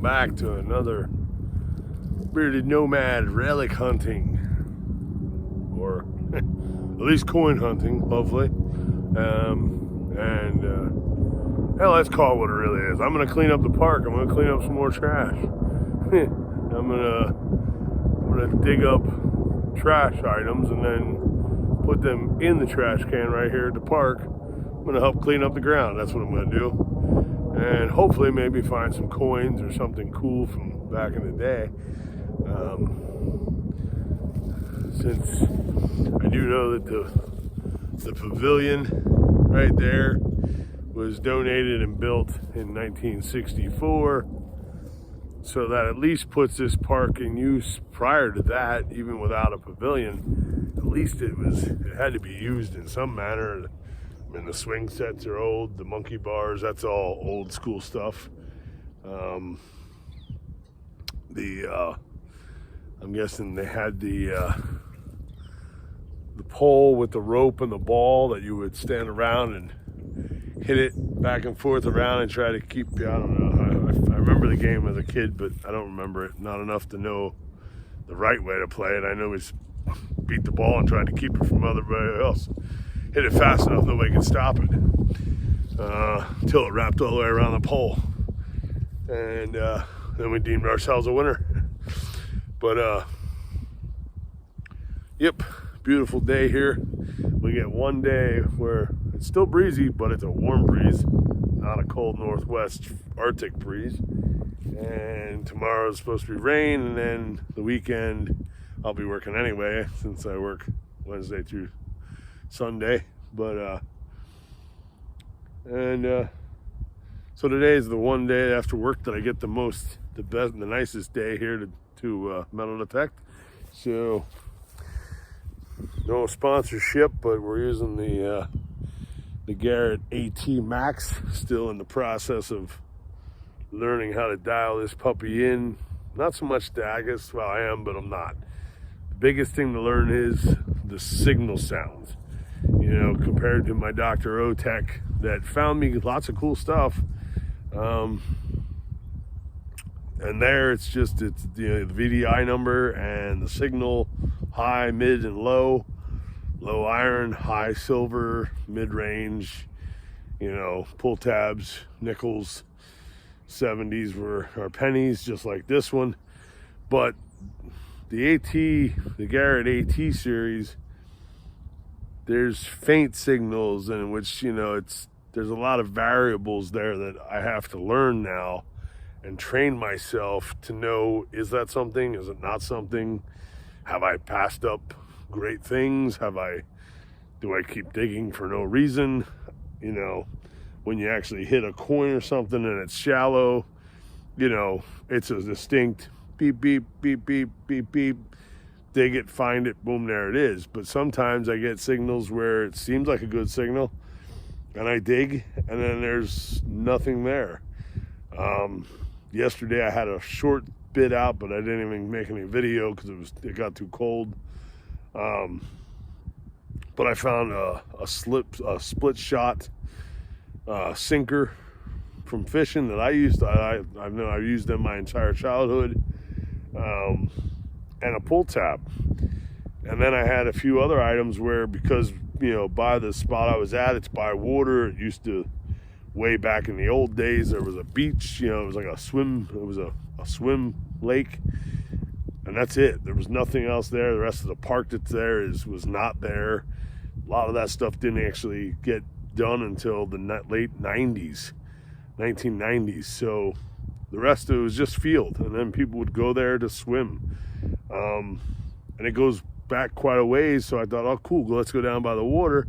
Welcome back to another bearded nomad relic hunting, or at least coin hunting, hopefully. Hell, let's call it what it really is. I'm gonna clean up the park. I'm gonna clean up some more trash. I'm gonna dig up trash items and then put them in the trash can right here at the park. I'm gonna help clean up the ground. That's what I'm gonna do. And hopefully maybe find some coins or something cool from back in the day. Since I do know that the pavilion right there was donated and built in 1964, so that at least puts this park in use. Prior to that, even without a pavilion, at least it had to be used in some manner. I mean, the swing sets are old, the monkey bars, that's all old school stuff. I'm guessing they had the pole with the rope and the ball that you would stand around and hit it back and forth around and try to keep, I don't know. I remember the game as a kid, but I don't remember it not enough to know the right way to play it. I know we beat the ball and tried to keep it from everybody else. Hit it fast enough nobody could stop it, until it wrapped all the way around the pole, and then we deemed ourselves a winner. But yep, beautiful day here. We get one day where it's still breezy, but it's a warm breeze, not a cold northwest Arctic breeze. And tomorrow's supposed to be rain, and then the weekend I'll be working anyway, since I work Wednesday through Sunday. But so today is the one day after work that I get the best, the nicest day here to metal detect. So no sponsorship, but we're using the Garrett AT Max. Still in the process of learning how to dial this puppy in. Not so much the Agus, well, I am, but I'm not. The biggest thing to learn is the signal sounds. You know, compared to my Dr. O-Tech that found me lots of cool stuff. And there it's the VDI number and the signal, high, mid, and low. Low iron, high silver, mid-range, pull tabs, nickels, 70s are pennies, just like this one. But the Garrett AT series, there's faint signals in which, there's a lot of variables there that I have to learn now and train myself to know, is that something? Is it not something? Have I passed up great things? Do I keep digging for no reason? When you actually hit a coin or something and it's shallow, it's a distinct beep, beep, beep, beep, beep, beep. Dig it, find it, boom, there it is. But sometimes I get signals where it seems like a good signal and I dig and then there's nothing there. Yesterday I had a short bit out, but I didn't even make any video because it got too cold. But I found a split shot sinker from fishing that I used. I've used them my entire childhood. And a pull tab. And then I had a few other items where, because by the spot I was at, it's by water. It used to, way back in the old days, there was a beach, it was like a swim lake, and that's it. There was nothing else there. The rest of the park that's there was not there. A lot of that stuff didn't actually get done until the late 90s, 1990s. So the rest of it was just field, and then people would go there to swim. And it goes back quite a ways, so I thought, oh cool, let's go down by the water.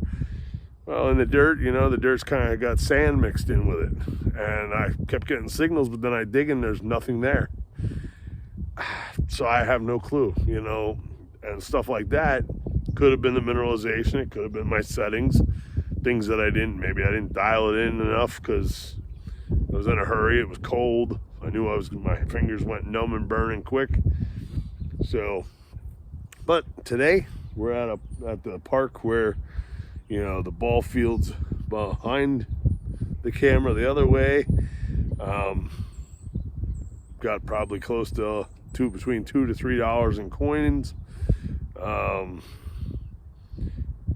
Well, in the dirt, the dirt's kind of got sand mixed in with it, and I kept getting signals, but then I dig and there's nothing there. So I have no clue, and stuff like that. Could have been the mineralization, it could have been my settings, things that maybe I didn't dial it in enough because I was in a hurry, it was cold. I knew my fingers went numb and burning quick. So, but today we're at the park where, the ball field's behind the camera the other way. got probably close to between $2 to $3 in coins.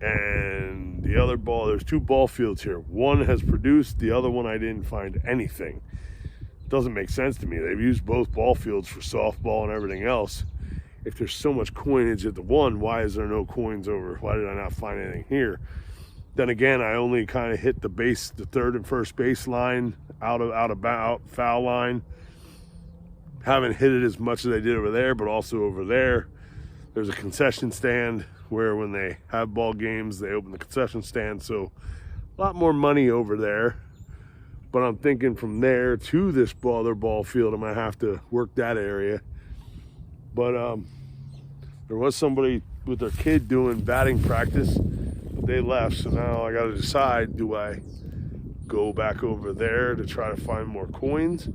And the other ball, there's 2 ball fields here. One has produced, the other one I didn't find anything. Doesn't make sense to me. They've used both ball fields for softball and everything else. If there's so much coinage at the one, why is there no coins over? Why did I not find anything here? Then again, I only kind of hit the third and first base line out foul line. Haven't hit it as much as I did over there, but also over there, there's a concession stand where when they have ball games, they open the concession stand. So a lot more money over there. But I'm thinking from there to this other ball field, I might have to work that area. But there was somebody with their kid doing batting practice, but they left. So now I got to decide, do I go back over there to try to find more coins?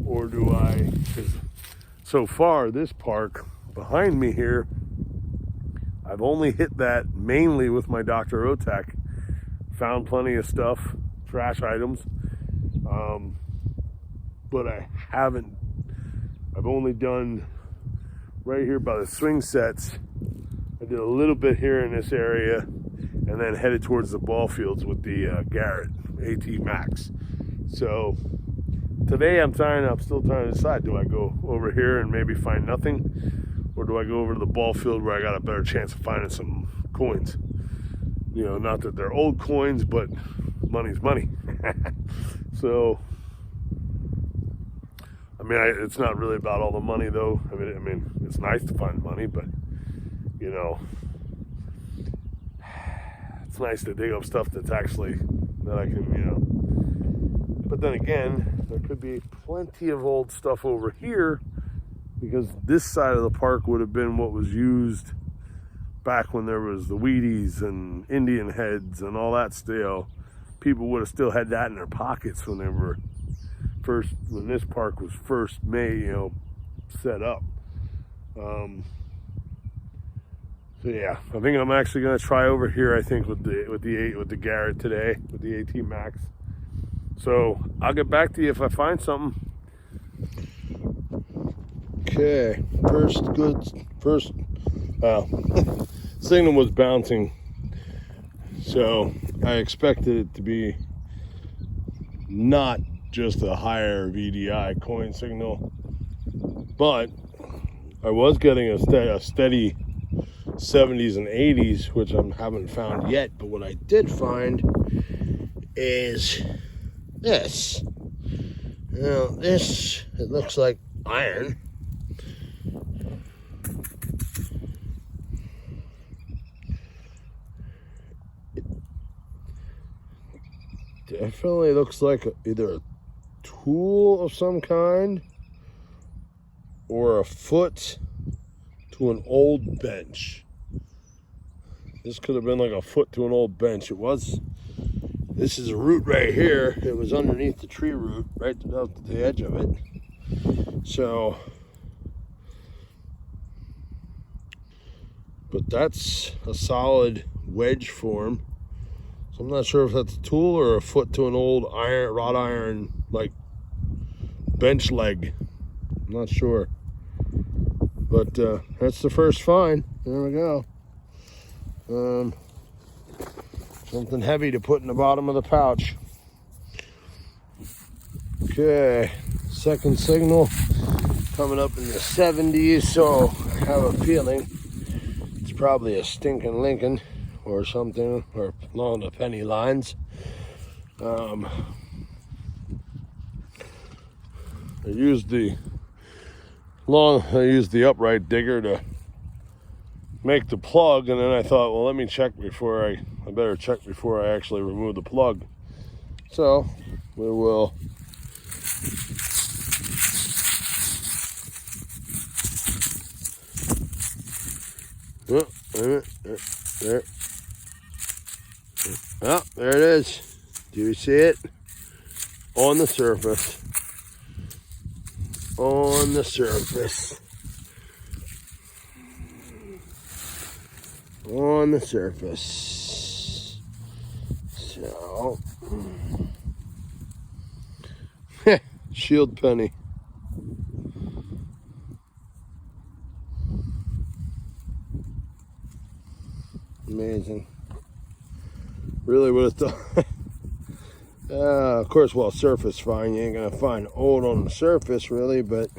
Or do I, 'cause so far this park behind me here, I've only hit that mainly with my Dr. Otak. Found plenty of stuff, trash items. But I've only done right here by the swing sets. I did a little bit here in this area and then headed towards the ball fields with the Garrett AT Max. So today I'm still trying to decide, do I go over here and maybe find nothing? Or do I go over to the ball field where I got a better chance of finding some coins? You know, not that they're old coins, but money's money. So, I mean, it's not really about all the money, though. I mean, it's nice to find money, but, you know, it's nice to dig up stuff that's actually, that I can, you know. But then again, there could be plenty of old stuff over here, because this side of the park would have been what was used back when there was the Wheaties and Indian heads and all that still. People would have still had that in their pockets when when this park was first made, you know, set up. So yeah, I think I'm actually gonna try over here. I think with the Garrett today, with the AT Max. So I'll get back to you if I find something. Okay, signal was bouncing, so I expected it to be not just a higher VDI coin signal, but I was getting a steady 70s and 80s, which I haven't found yet. But what I did find is this. Now this, it looks like iron. Definitely looks like either a tool of some kind or a foot to an old bench. This could have been like a foot to an old bench. This is a root right here. It was underneath the tree root, right up to the edge of it. So, but that's a solid wedge form. So I'm not sure if that's a tool or a foot to an old wrought iron, like bench leg. I'm not sure. But that's the first find. There we go. Something heavy to put in the bottom of the pouch. Okay, second signal coming up in the 70s, so I have a feeling it's probably a stinking Lincoln or something, or along the penny lines. I used the upright digger to make the plug, and then I thought, well, let me check before I better check before I actually remove the plug. So we will there. Oh, there it is. Do you see it? On the surface. On the surface. On the surface. So, shield penny. Amazing. Really would have thought. Of course, well, surface fine. You ain't gonna find old on the surface, really, but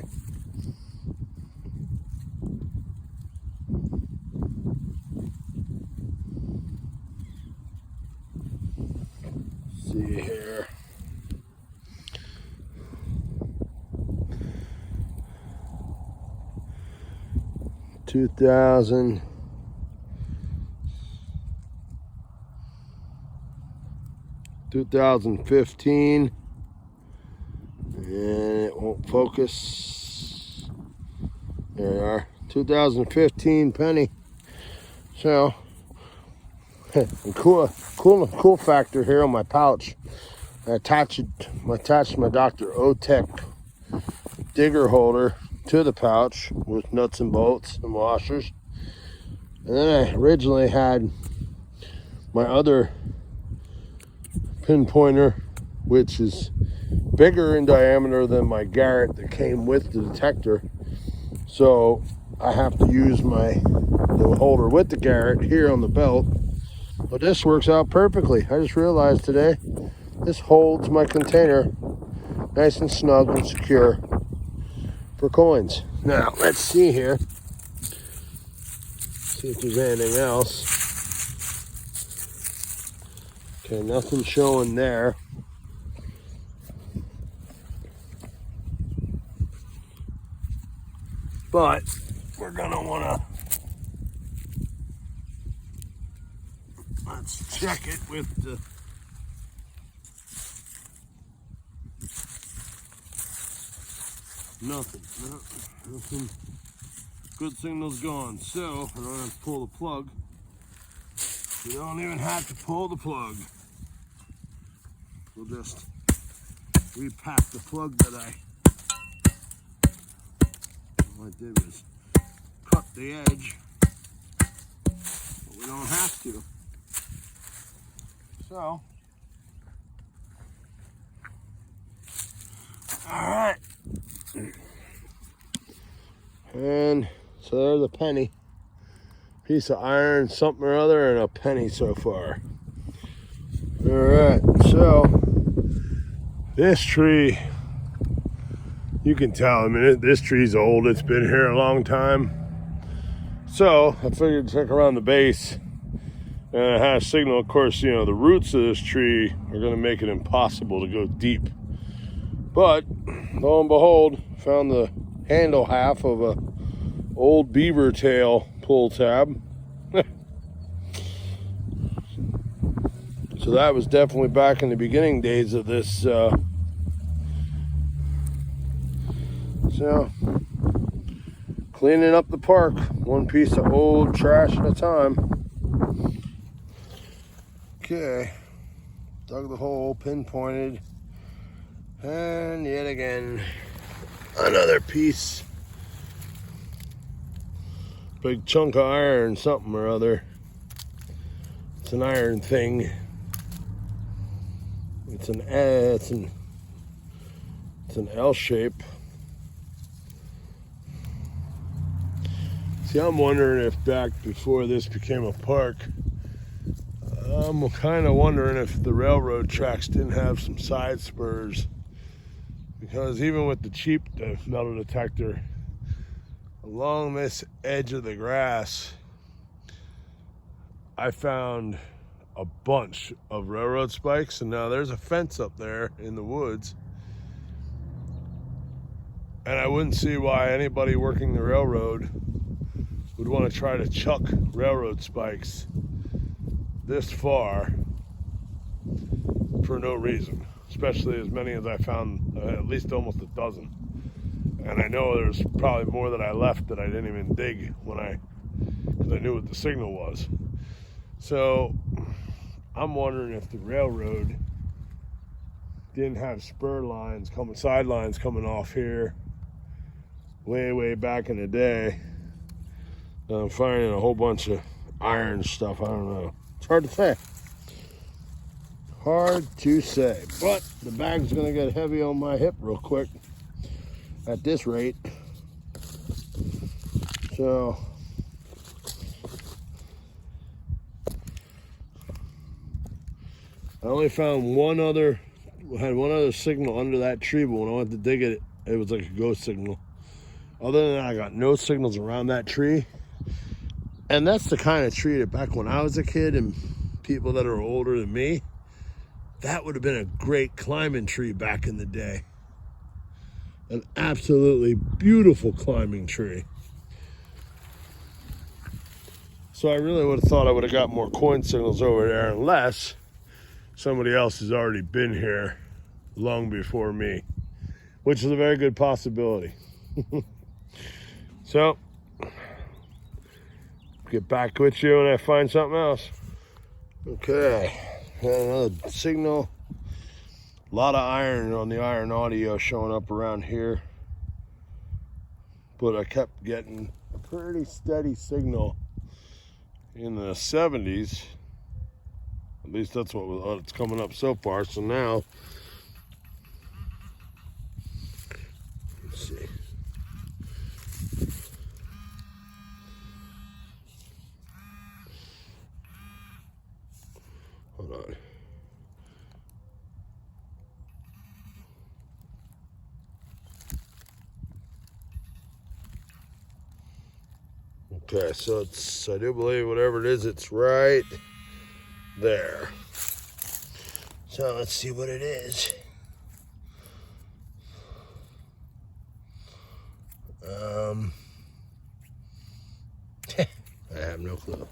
see here. Two thousand 2015, and it won't focus. There we are. 2015 penny. So, cool factor here on my pouch. I attached my Dr. Otech digger holder to the pouch with nuts and bolts and washers. And then I originally had my other pinpointer, which is bigger in diameter than my Garrett that came with the detector. So I have to use the holder with the Garrett here on the belt. But this works out perfectly. I just realized today, this holds my container nice and snug and secure for coins. Now, let's see here. See if there's anything else. Okay, nothing showing there. But we're gonna wanna, let's check it with the nothing. Good signal's gone. So I don't have to pull the plug. You don't even have to pull the plug. We'll just repack the plug that all I did was cut the edge, but we don't have to. So, all right. And so there's a penny. Piece of iron, something or other, and a penny so far. All right, so this tree, you can tell, I mean, this tree's old. It's been here a long time. So I figured to check around the base, and it has signal. Of course, you know, the roots of this tree are going to make it impossible to go deep. But lo and behold, found the handle half of a old beaver tail pull tab. So that was definitely back in the beginning days of this. So cleaning up the park, one piece of old trash at a time. Okay, dug the hole, pinpointed, and yet again another piece. Big chunk of iron, something or other. It's an iron thing. It's an L shape. See, I'm wondering if back before this became a park, I'm kind of wondering if the railroad tracks didn't have some side spurs, because even with the cheap metal detector, along this edge of the grass, I found a bunch of railroad spikes. And now there's a fence up there in the woods, and I wouldn't see why anybody working the railroad would want to try to chuck railroad spikes this far for no reason, especially as many as I found, at least almost a dozen. And I know there's probably more that I left that I didn't even dig because I knew what the signal was. So I'm wondering if the railroad didn't have spur lines sidelines coming off here way back in the day. I'm finding a whole bunch of iron stuff. I don't know. It's hard to say. Hard to say. But the bag's going to get heavy on my hip real quick at this rate. So I only found one other signal under that tree, but when I went to dig it, it was like a ghost signal. Other than that, I got no signals around that tree. And that's the kind of tree that back when I was a kid and people that are older than me, that would have been a great climbing tree back in the day. An absolutely beautiful climbing tree. So I really would have thought I would have got more coin signals over there unless somebody else has already been here long before me, which is a very good possibility. So, get back with you when I find something else. Okay, got another signal. A lot of iron on the iron audio showing up around here. But I kept getting a pretty steady signal in the 70s. At least that's what it's coming up so far. So now, let's see. Hold on. Okay, so I do believe whatever it is, it's right there. So let's see what it is. I have no clue.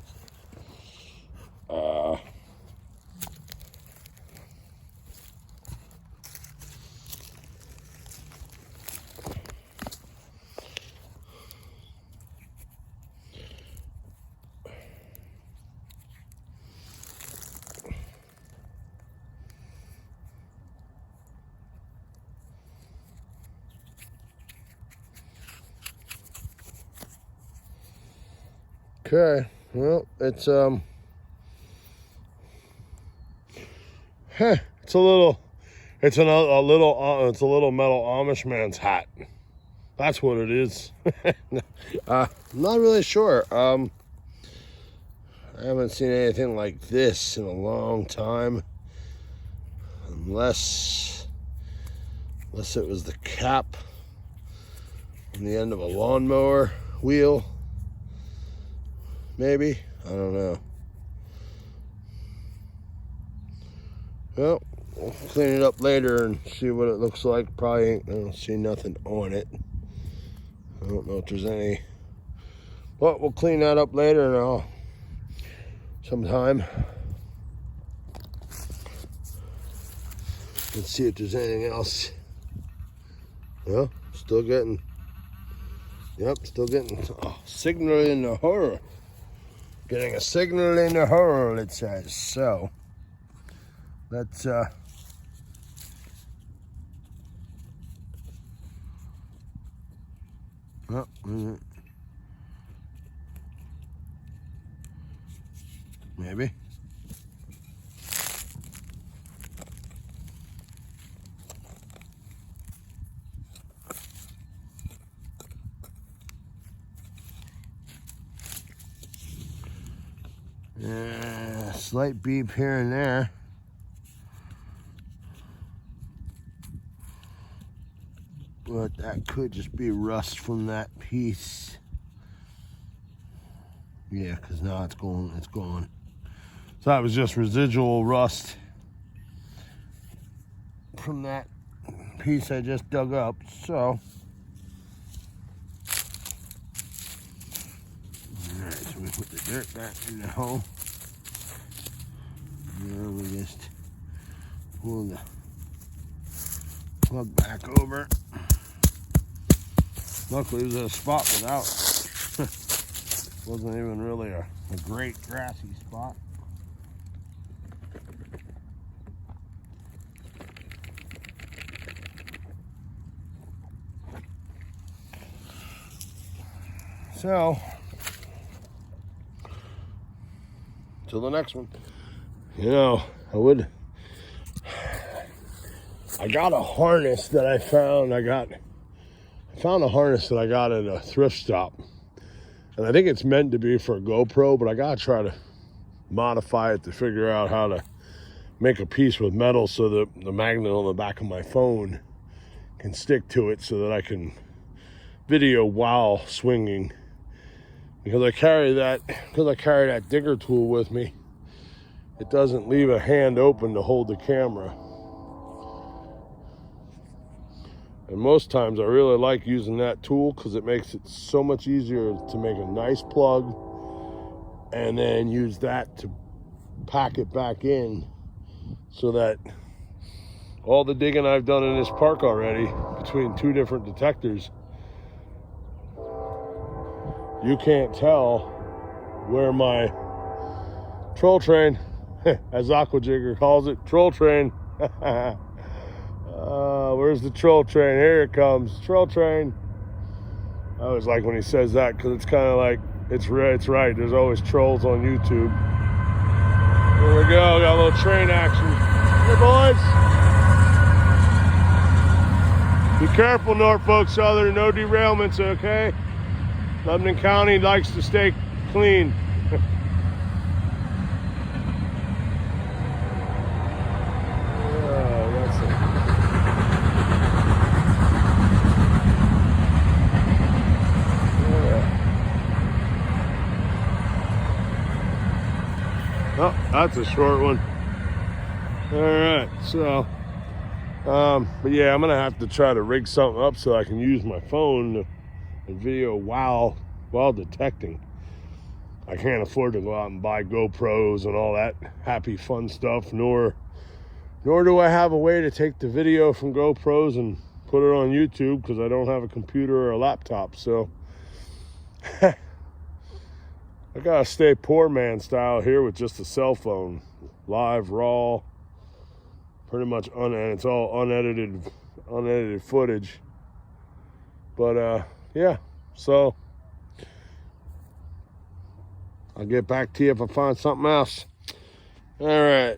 Okay, well, it's a little metal Amish man's hat. That's what it is. I'm not really sure. I haven't seen anything like this in a long time, unless it was the cap on the end of a lawnmower wheel. Maybe, I don't know. Well, we'll clean it up later and see what it looks like. Probably I don't see nothing on it. I don't know if there's any, but we'll clean that up later and I'll sometime. Let's see if there's anything else. Well, still getting signal in the hole. Getting a signal in the hole, it says. So, let's, maybe. Slight beep here and there. But that could just be rust from that piece. Yeah, because now it's gone. So that was just residual rust from that piece I just dug up. So, alright, so we put the dirt back in the hole. Now we just pull the plug back over. Luckily, it was a spot without. Wasn't even really a great grassy spot. So, till the next one. You know, I got a harness that I found. I found a harness that I got at a thrift stop. And I think it's meant to be for a GoPro, but I gotta try to modify it to figure out how to make a piece with metal so that the magnet on the back of my phone can stick to it so that I can video while swinging. Because I carry that digger tool with me, it doesn't leave a hand open to hold the camera. And most times I really like using that tool because it makes it so much easier to make a nice plug and then use that to pack it back in, so that all the digging I've done in this park already between 2 different detectors, you can't tell where my troll train, as Aqua Jigger calls it, troll train. Where's the troll train? Here it comes, troll train. I always like when he says that because it's kind of like, it's right. There's always trolls on YouTube. Here we go, got a little train action. Hey boys. Be careful, Norfolk Southern, no derailments, okay? Lebanon County likes to stay clean. Oh, that's a short one. All right, so, but yeah, I'm gonna have to try to rig something up so I can use my phone and video while detecting. I can't afford to go out and buy GoPros and all that happy fun stuff, nor do I have a way to take the video from GoPros and put it on YouTube because I don't have a computer or a laptop. So I gotta stay poor man style here with just a cell phone, live, raw, pretty much unedited. It's all unedited footage. But yeah, so I'll get back to you if I find something else. All right,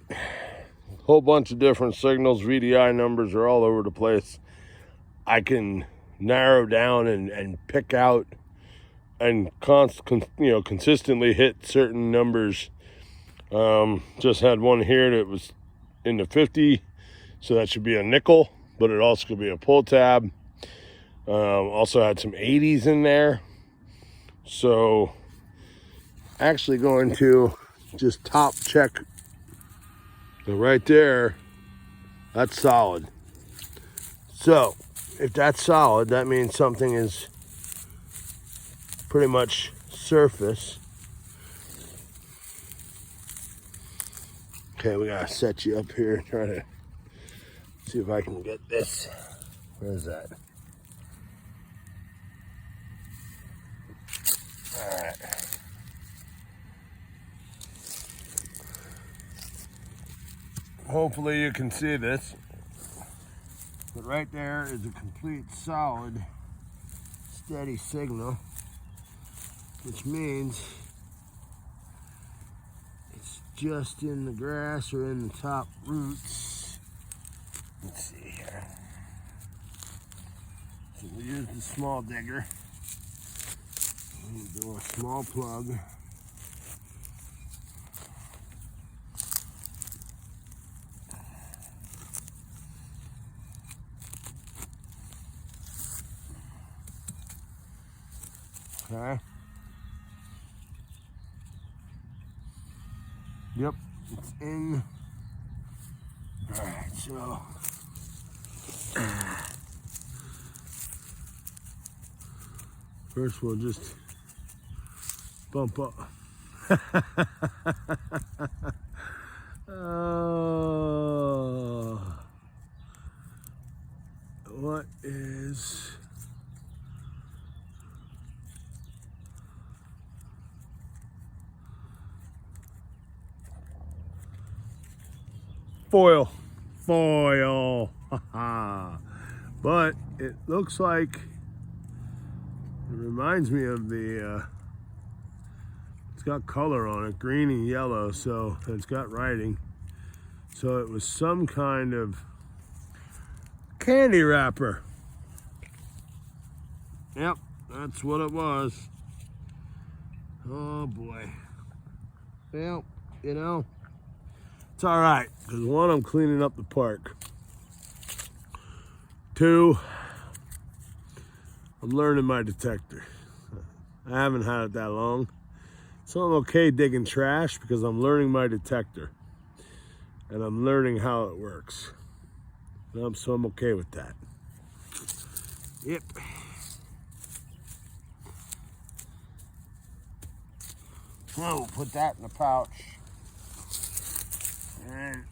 whole bunch of different signals. VDI numbers are all over the place. I can narrow down and pick out and consistently hit certain numbers. Just had one here that was in the 50, so that should be a nickel, but it also could be a pull tab. Also had some 80s in there, so actually going to just top check. So right there, that's solid. So if that's solid, that means something is pretty much surface. Okay, we gotta set you up here, try to see if I can get this. Where is that? All right. Hopefully you can see this. But right there is a complete solid, steady signal, which means it's just in the grass or in the top roots. Let's see here. So we'll use the small digger. We'll do a small plug. Okay. Yep, it's in. All right, so first we'll just bump up. What is foil? But it looks like, it reminds me of the it's got color on it, green and yellow, so it's got writing, so it was some kind of candy wrapper. Yep, that's what it was. Oh boy. Well, you know, It's all right, because one, I'm cleaning up the park. Two, I'm learning my detector. I haven't had it that long. So I'm okay digging trash because I'm learning my detector. And I'm learning how it works. So I'm okay with that. Yep. So we'll put that in the pouch. And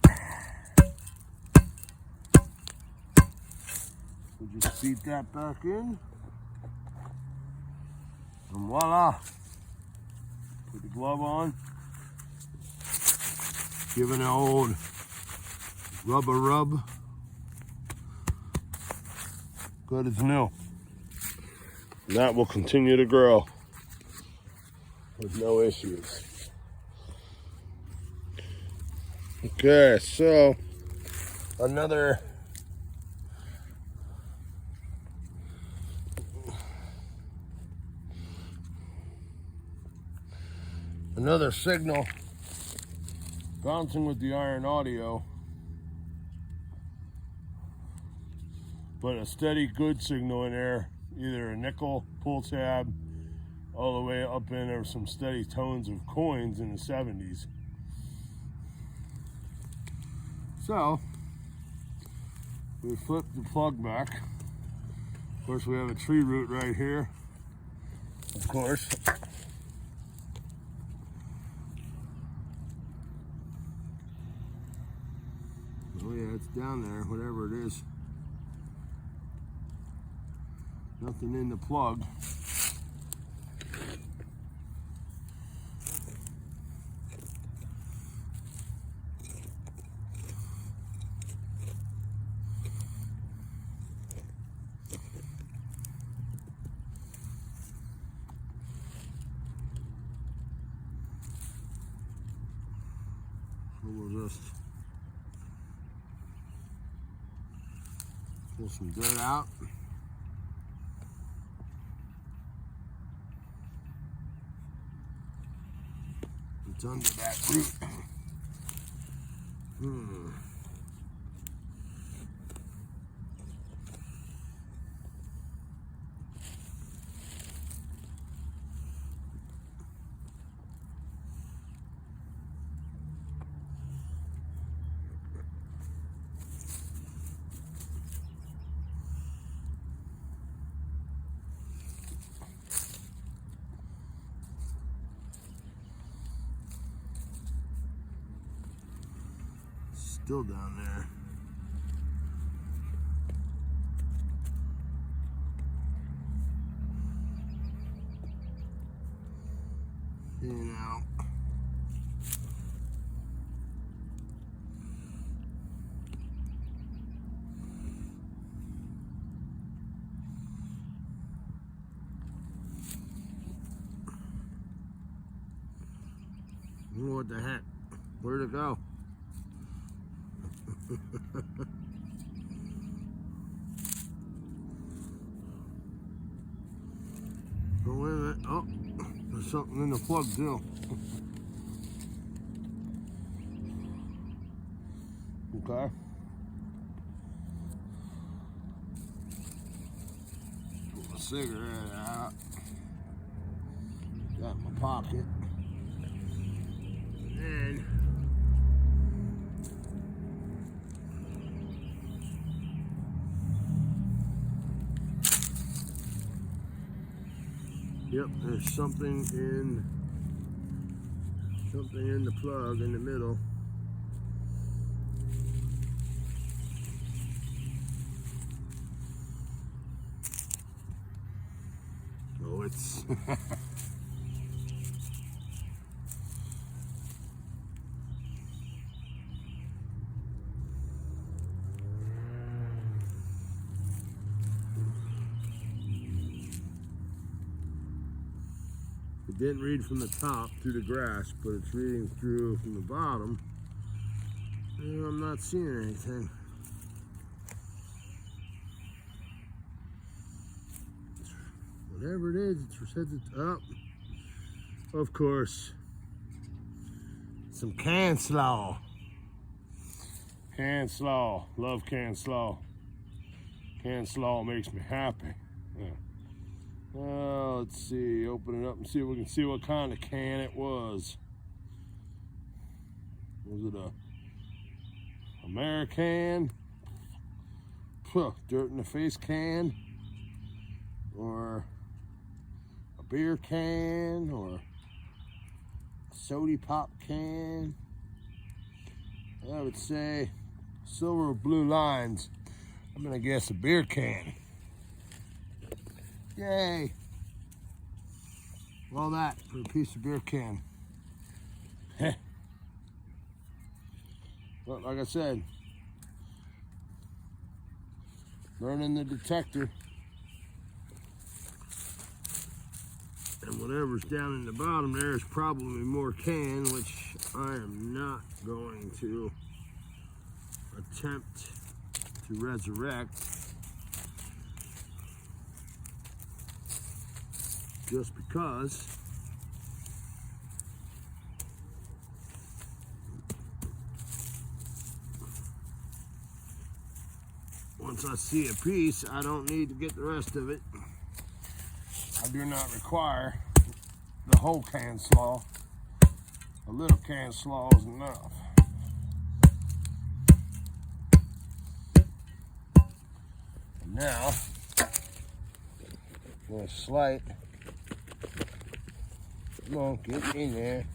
we'll just feed that back in. And voila. Put the glove on. Give it an old rub. Good as new. And that will continue to grow with no issues. Okay, so another signal bouncing with the iron audio, but a steady good signal in there, either a nickel pull tab all the way up in there, some steady tones of coins in the 70s. So we flip the plug back. Of course, we have a tree root right here, of course. Oh yeah, it's down there, whatever it is. Nothing in the plug. So we'll just pull some dirt out. It's under that root. Still down there. You know. What the heck? Where'd it go? Oh, wait a minute. Oh, there's something in the plug too. Okay. Pull a cigarette out. Got in my pocket. And yep, there's something in the plug in the middle. Oh, it's it didn't read from the top through the grass, but it's reading through from the bottom. And I'm not seeing anything. Whatever it is, it says it's up. Of course, some can slaw. Canned slaw. Love canned slaw. Canned slaw makes me happy. Yeah. Let's see. Open it up and see if we can see what kind of can it was. Was it a American? Dirt in the face can? Or a beer can? Or a soda pop can? I would say silver or blue lines. I'm gonna guess a beer can. Yay! All that for a piece of beer can. Heh. But like I said, learning the detector. And whatever's down in the bottom there is probably more can, which I am not going to attempt to resurrect. Just because once I see a piece, I don't need to get the rest of it. I do not require the whole can slaw. A little can slaw is enough. And now, I'm going to slide. Come on, get in there.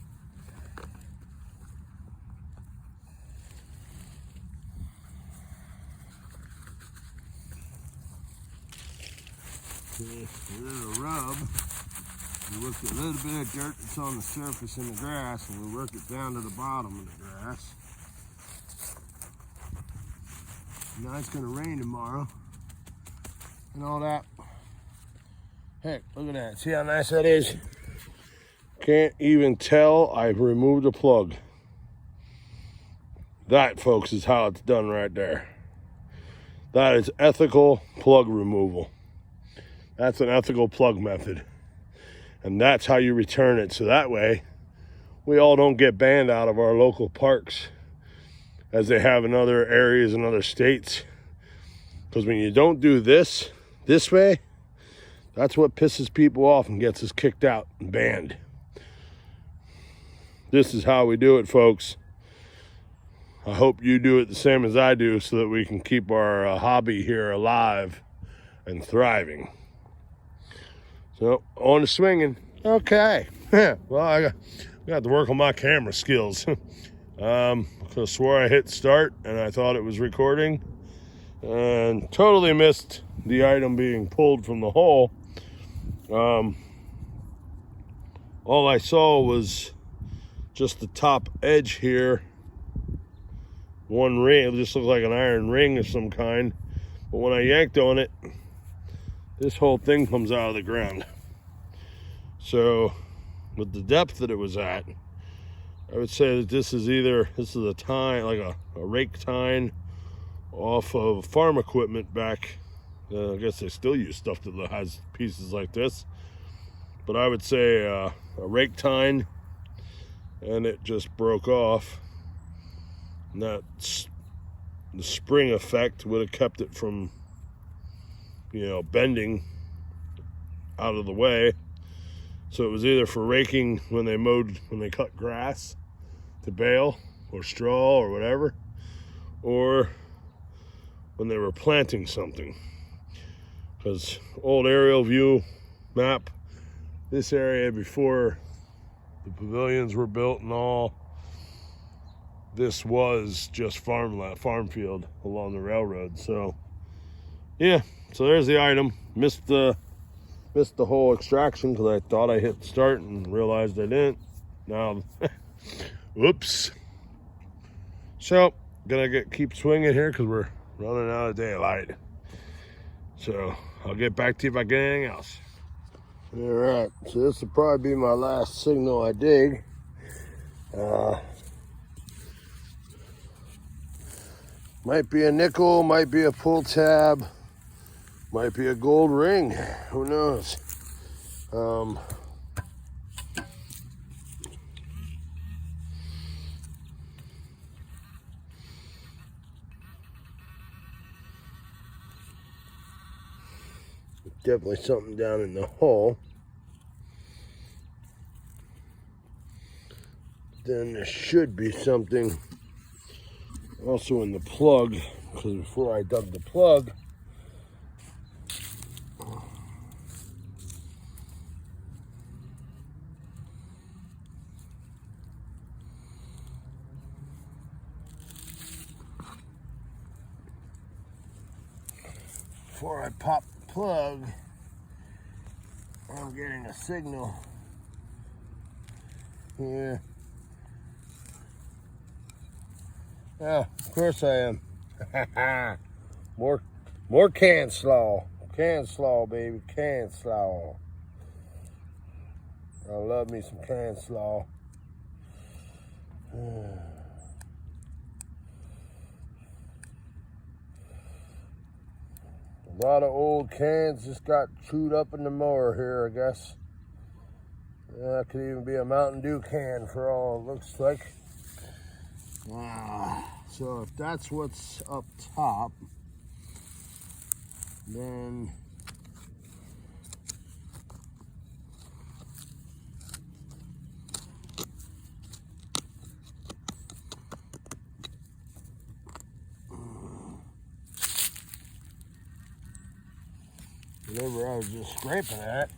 Okay, a little rub. We work a little bit of dirt that's on the surface in the grass, and we work it down to the bottom of the grass. Now it's going to rain tomorrow, and all that. Heck, look at that. See how nice that is? Can't even tell I've removed a plug. That, folks, is how it's done right there. That is ethical plug removal. That's an ethical plug method. And that's how you return it. So that way, we all don't get banned out of our local parks as they have in other areas in other states. Because when you don't do this way, that's what pisses people off and gets us kicked out and banned. This is how we do it, folks. I hope you do it the same as I do so that we can keep our hobby here alive and thriving. So, on to swinging. Okay. Well, I got to work on my camera skills. I swore I hit start and I thought it was recording. And totally missed the item being pulled from the hole. All I saw was just the top edge here. One ring, it just looked like an iron ring of some kind. But when I yanked on it, this whole thing comes out of the ground. So with the depth that it was at, I would say that this is a tine, like a rake tine off of farm equipment back. I guess they still use stuff that has pieces like this. But I would say a rake tine, and it just broke off. And that's the spring effect would have kept it from, bending out of the way. So it was either for raking when they cut grass to bale or straw or whatever, or when they were planting something. Because old aerial view map, this area before the pavilions were built and all, this was just farm field along the railroad. So yeah, so there's the item. Missed the whole extraction because I thought I hit start and realized I didn't. Now, whoops. So gonna keep swinging here because we're running out of daylight. So I'll get back to you if I get anything else. All right, so this will probably be my last signal I dig. Might be a nickel, might be a pull tab, might be a gold ring, who knows? definitely something down in the hole. Then there should be something also in the plug, because before I dug the plug, pop the plug, I'm getting a signal here. Yeah, of course I am. more can slaw. Can slaw, baby, can slaw. I love me some can slaw. A lot of old cans just got chewed up in the mower here, I guess. That could even be a Mountain Dew can for all it looks like. So if that's what's up top, then whatever I was just scraping at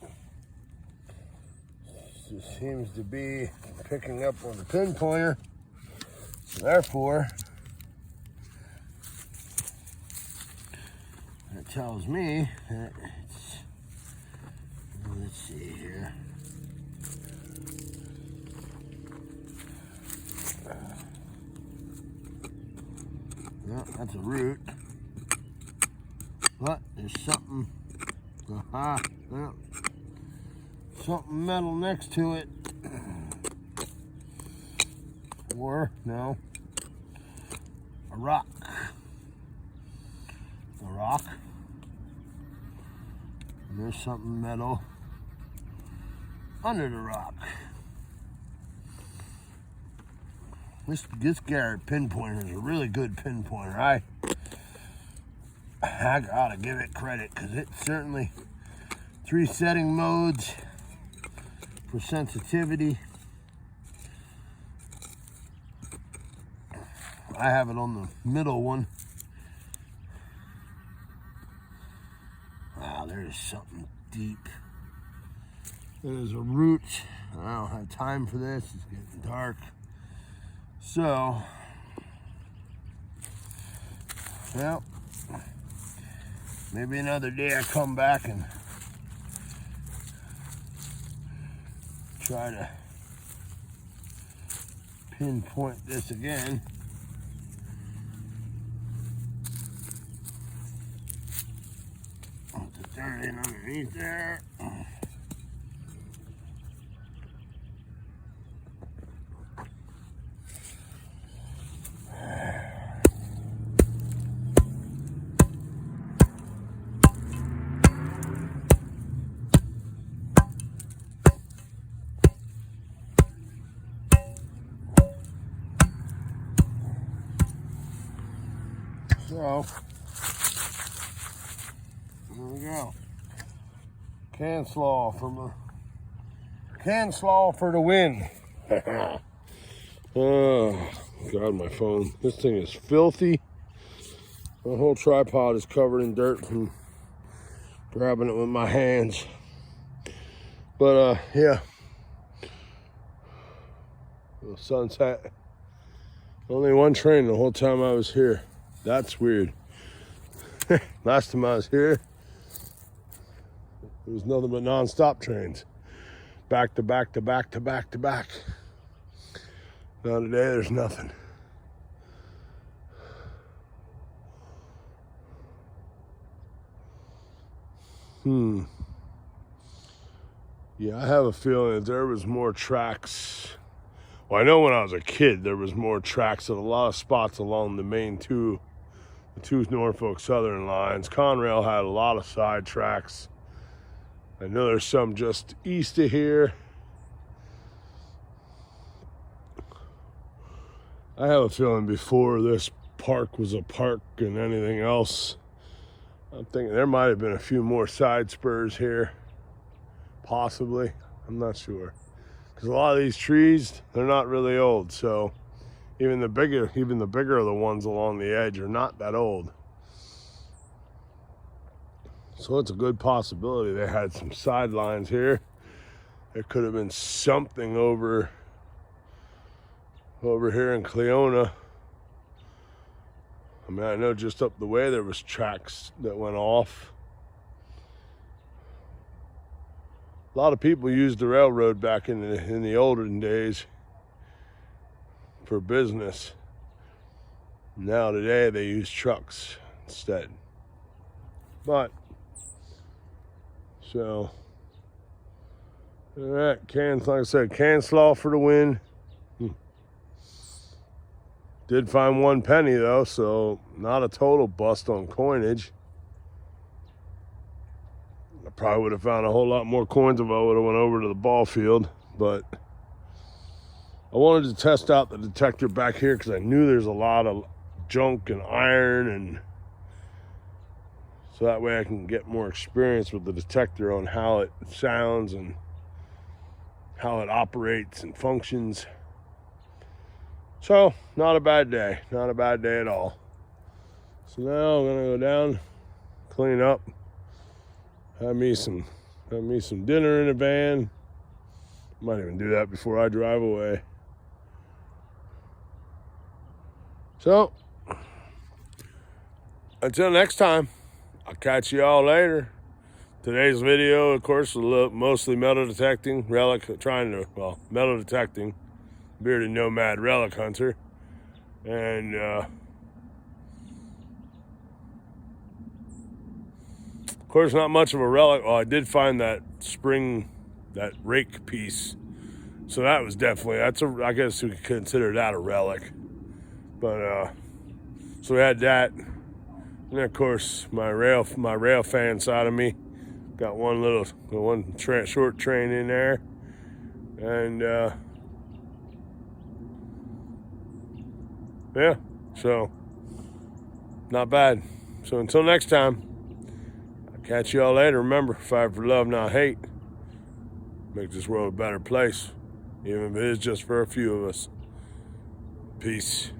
just seems to be picking up on the pinpointer. So therefore, that tells me that it's, let's see here. No, that's a root. But there's something. Yeah. Something metal next to it. Or, no, a rock. A rock. And there's something metal under the rock. This Garrett pinpointer is a really good pinpointer. I gotta give it credit, because it certainly 3 setting modes for sensitivity. I have it on the middle one. Wow, there's something deep. There's a root. I don't have time for this. It's getting dark. So, well, maybe another day I come back and try to pinpoint this again. Put the dirt in underneath there. So, there we go. Can slaw for the win. Oh, God, my phone. This thing is filthy. My whole tripod is covered in dirt from grabbing it with my hands. But, yeah. The sunset. Only one train the whole time I was here. That's weird. Last time I was here, it was nothing but non-stop trains. Back to back to back to back to back. Now today there's nothing. Yeah, I have a feeling that there was more tracks. Well, I know when I was a kid, there was more tracks at a lot of spots along the main the two Norfolk Southern lines. Conrail had a lot of side tracks. I know there's some just east of here. I have a feeling before this park was a park and anything else, I'm thinking there might have been a few more side spurs here, possibly. I'm not sure, because a lot of these trees, they're not really old. So even the bigger of the ones along the edge are not that old. So it's a good possibility they had some sidelines here. There could have been something over here in Cleona. I mean, I know just up the way there was tracks that went off. A lot of people used the railroad back in the olden days for business. Now today they use trucks instead. But so, all right, like I said, can slaw for the win. Did find 1 penny though, so not a total bust on coinage. I probably would have found a whole lot more coins if I would have went over to the ball field, but I wanted to test out the detector back here because I knew there's a lot of junk and iron, and so that way I can get more experience with the detector on how it sounds and how it operates and functions. So, not a bad day. Not a bad day at all. So now I'm gonna go down, clean up, have me some dinner in the van. Might even do that before I drive away. So, until next time, I'll catch you all later. Today's video, of course, will mostly metal detecting, metal detecting, bearded nomad relic hunter. And of course, not much of a relic. Well, I did find that rake piece. So that was definitely, I guess we could consider that a relic. But so we had that. And of course, my rail fan side of me got one short train in there. And yeah, so not bad. So until next time, I'll catch y'all later. Remember, fight for love, not hate. Make this world a better place, even if it is just for a few of us. Peace.